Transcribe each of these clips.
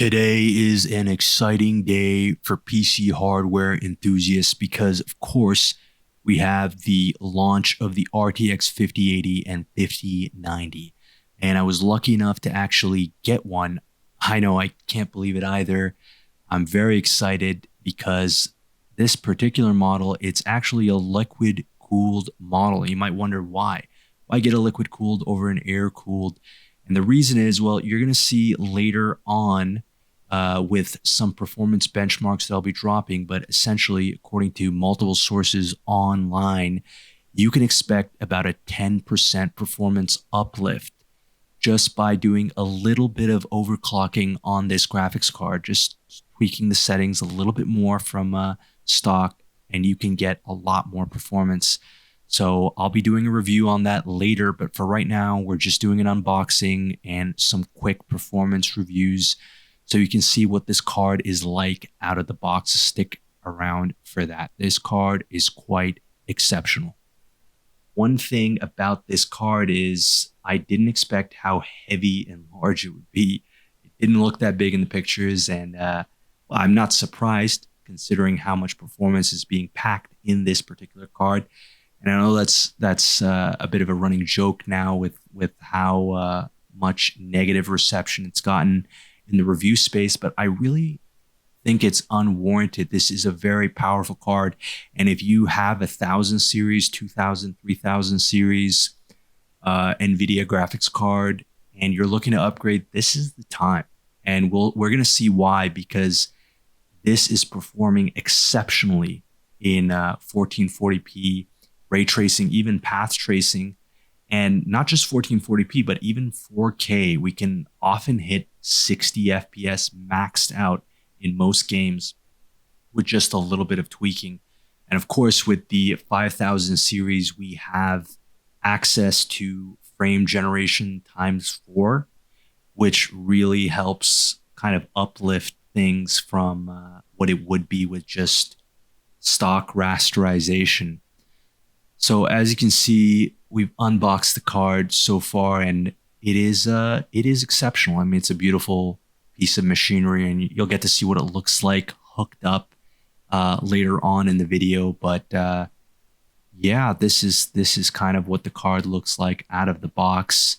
Today is an exciting day for PC hardware enthusiasts because, of course, we have the launch of the RTX 5080 and 5090. And I was lucky enough to actually get one. I know I can't believe it either. I'm very excited because this particular model, it's actually a liquid cooled model. You might wonder why. Why get a liquid cooled over an air cooled? And the reason is, well, you're going to see later on with some performance benchmarks that I'll be dropping, but essentially, according to multiple sources online, you can expect about a 10% performance uplift just by doing a little bit of overclocking on this graphics card, just tweaking the settings a little bit more from stock, and you can get a lot more performance. So I'll be doing a review on that later, but for right now, we're just doing an unboxing and some quick performance reviews so you can see what this card is like out of the box. Stick around for that. This card is quite exceptional. One thing about this card is I didn't expect how heavy and large it would be. It didn't look that big in the pictures, and well, I'm not surprised considering how much performance is being packed in this particular card. And I know that's a bit of a running joke now with how much negative reception it's gotten in the review space, but I really think it's unwarranted. This is a very powerful card, and if you have 1000 series, 2000, 3000 series NVIDIA graphics card, and you're looking to upgrade, this is the time. And we're gonna see why, because this is performing exceptionally in 1440p. Ray tracing, even path tracing, and not just 1440p, but even 4K. We can often hit 60 FPS maxed out in most games with just a little bit of tweaking. And of course, with the 5000 series, we have access to frame generation ×4, which really helps kind of uplift things from what it would be with just stock rasterization. So as you can see, we've unboxed the card so far, and it is exceptional. I mean, it's a beautiful piece of machinery, and you'll get to see what it looks like hooked up later on in the video. But yeah, this is kind of what the card looks like out of the box.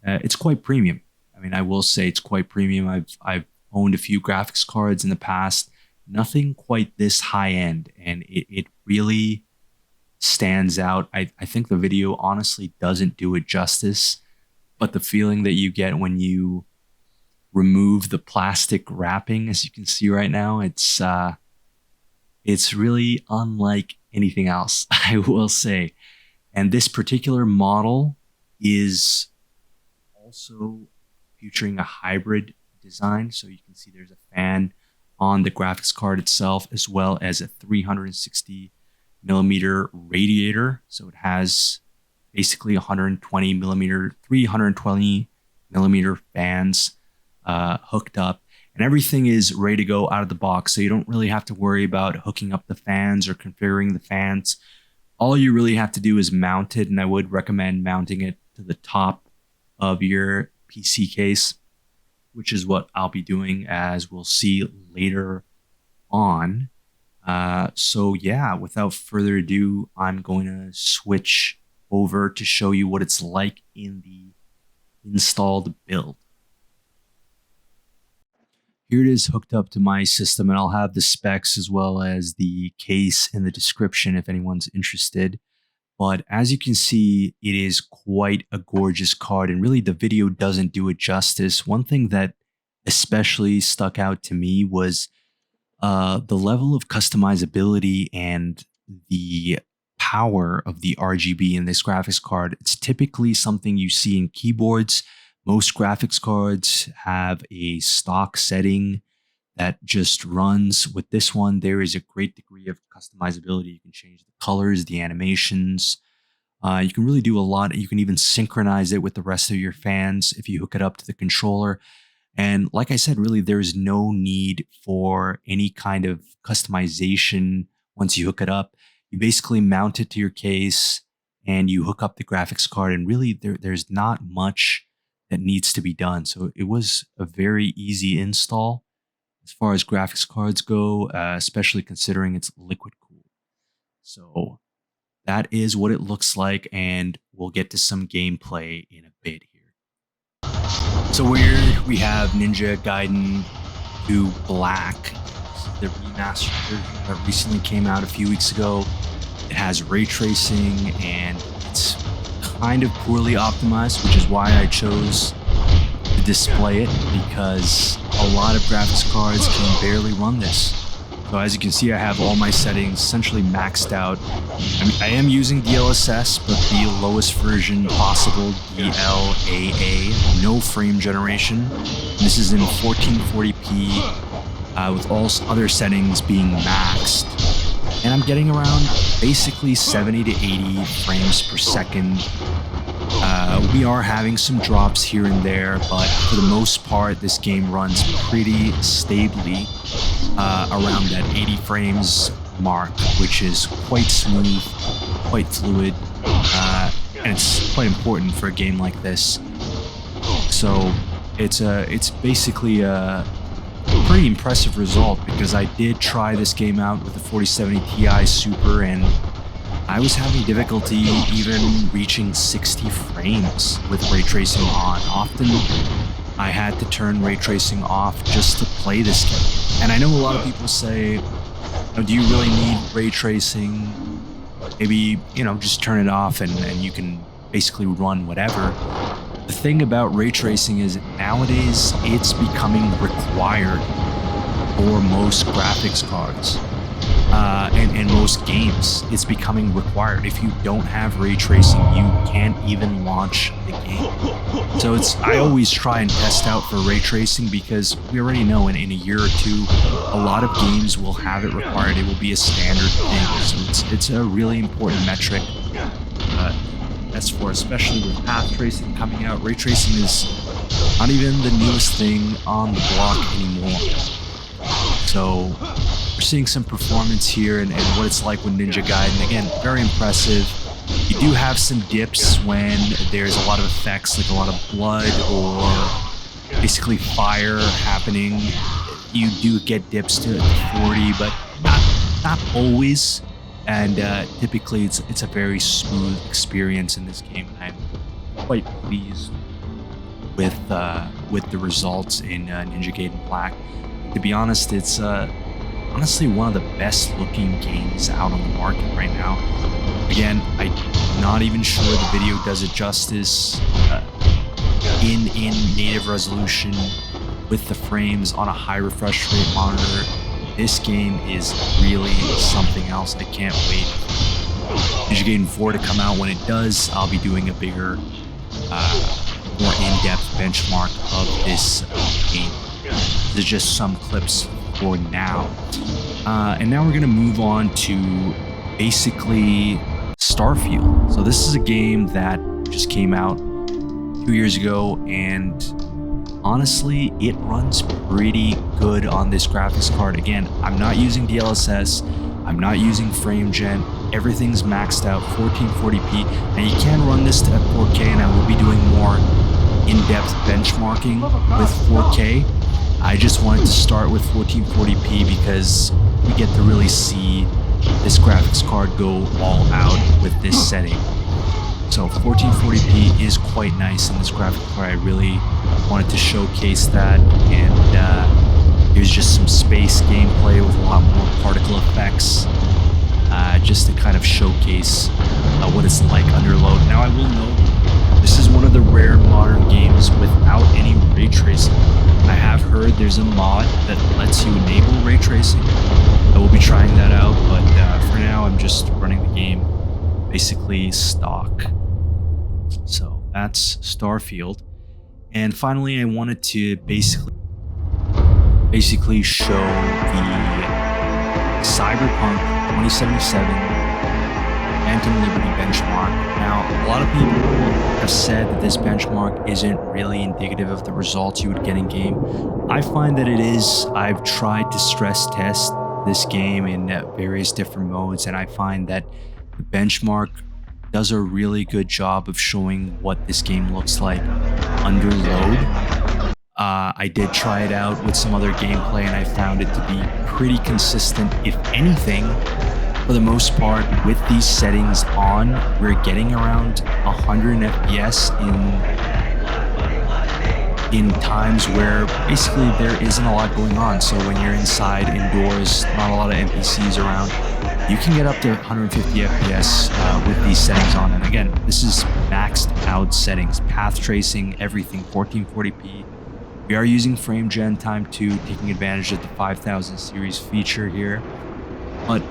It's quite premium. I mean, I will say it's quite premium. I've owned a few graphics cards in the past, nothing quite this high end, and it really stands out. I think the video honestly doesn't do it justice, but the feeling that you get when you remove the plastic wrapping, as you can see right now, it's really unlike anything else, I will say. And this particular model is also featuring a hybrid design. So you can see there's a fan on the graphics card itself, as well as a 360 millimeter radiator. So it has basically 320 millimeter fans hooked up, and everything is ready to go out of the box. So you don't really have to worry about hooking up the fans or configuring the fans. All you really have to do is mount it, and I would recommend mounting it to the top of your PC case, which is what I'll be doing, as we'll see later on. So yeah, without further ado, I'm going to switch over to show you what it's like in the installed build. Here it is hooked up to my system, and I'll have the specs as well as the case in the description if anyone's interested. But as you can see, it is quite a gorgeous card, and really the video doesn't do it justice. One thing that especially stuck out to me was the level of customizability and the power of the RGB in this graphics card. It's typically something you see in keyboards. Most graphics cards have a stock setting that just runs. With this one, there is a great degree of customizability. You can change the colors, the animations. You can really do a lot. You can even synchronize it with the rest of your fans if you hook it up to the controller. And like I said, really, there's no need for any kind of customization once you hook it up. You basically mount it to your case and you hook up the graphics card, and really there's not much that needs to be done. So it was a very easy install. as far as graphics cards go, especially considering it's liquid cooled. So that is what it looks like, and we'll get to some gameplay in a bit here. So we have Ninja Gaiden 2 Black, the remastered version that recently came out a few weeks ago. It has ray tracing and it's kind of poorly optimized, which is why I chose to display it, because a lot of graphics cards can barely run this. So as you can see, I have all my settings essentially maxed out. I am using DLSS, but the lowest version possible, DLAA, no frame generation. This is in 1440p with all other settings being maxed. And I'm getting around basically 70 to 80 frames per second. We are having some drops here and there, but for the most part, this game runs pretty stably around that 80 frames mark, which is quite smooth, quite fluid, and it's quite important for a game like this. So it's basically a pretty impressive result, because I did try this game out with the 4070 Ti Super, and I was having difficulty even reaching 60 frames with ray tracing on. Often I had to turn ray tracing off just to play this game. And I know a lot of people say, do you really need ray tracing? Maybe, just turn it off and you can basically run whatever. The thing about ray tracing is nowadays it's becoming required for most graphics cards. And most games, it's becoming required. If you don't have ray tracing, you can't even launch the game. So I always try and test out for ray tracing, because we already know in a year or two, a lot of games will have it required. It will be a standard thing. So it's a really important metric. That's for, especially with path tracing coming out. Ray tracing is not even the newest thing on the block anymore. So we're seeing some performance here and what it's like with Ninja Gaiden. Again, very impressive. You do have some dips when there's a lot of effects, like a lot of blood or basically fire happening. You do get dips to 40, but not always. And typically it's a very smooth experience in this game. I'm quite pleased with the results in Ninja Gaiden Black. To be honest, it's honestly one of the best looking games out on the market right now. Again, I'm not even sure the video does it justice in native resolution with the frames on a high refresh rate monitor. This game is really something else. I can't wait for Ninja Gaiden 4 to come out. When it does, I'll be doing a bigger, more in-depth benchmark of this game. There's just some clips for now. And now we're going to move on to basically Starfield. So this is a game that just came out 2 years ago, and honestly, it runs pretty good on this graphics card. Again, I'm not using DLSS, I'm not using frame gen, everything's maxed out 1440p. Now you can run this at 4K, and I will be doing more in-depth benchmarking with 4K. I just wanted to start with 1440p because we get to really see this graphics card go all out with this setting. So 1440p is quite nice in this graphics card. I really wanted to showcase that, and there's just some space gameplay with a lot more particle effects, just to kind of showcase what it's like under load. Now I will note, this is one of the rare modern games without any ray tracing. I have heard there's a mod that lets you enable ray tracing. I will be trying that out, but for now I'm just running the game basically stock. So that's Starfield. And finally, I wanted to basically show the Cyberpunk 2077 Phantom Liberty benchmark. Now, a lot of people have said that this benchmark isn't really indicative of the results you would get in game. I find that it is. I've tried to stress test this game in various different modes, and I find that the benchmark does a really good job of showing what this game looks like under load. I did try it out with some other gameplay and I found it to be pretty consistent. If anything, for the most part, with these settings on, we're getting around 100 FPS in times where basically there isn't a lot going on. So when you're inside, indoors, not a lot of NPCs around, you can get up to 150 FPS with these settings on. And again, this is maxed out settings, path tracing, everything, 1440p. We are using frame gen time 2, taking advantage of the 5000 series feature here, but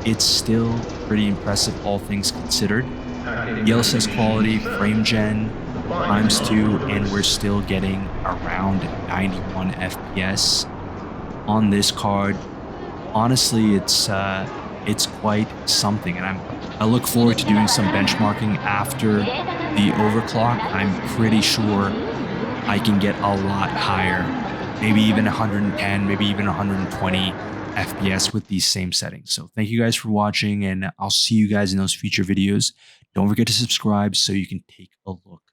it's still pretty impressive all things considered. DLSS quality, frame gen times 2, and we're still getting around 91 FPS on this card. Honestly, it's quite something, and I look forward to doing some benchmarking after the overclock. I'm pretty sure I can get a lot higher, maybe even 110, maybe even 120 FPS with these same settings. So thank you guys for watching, and I'll see you guys in those future videos. Don't forget to subscribe so you can take a look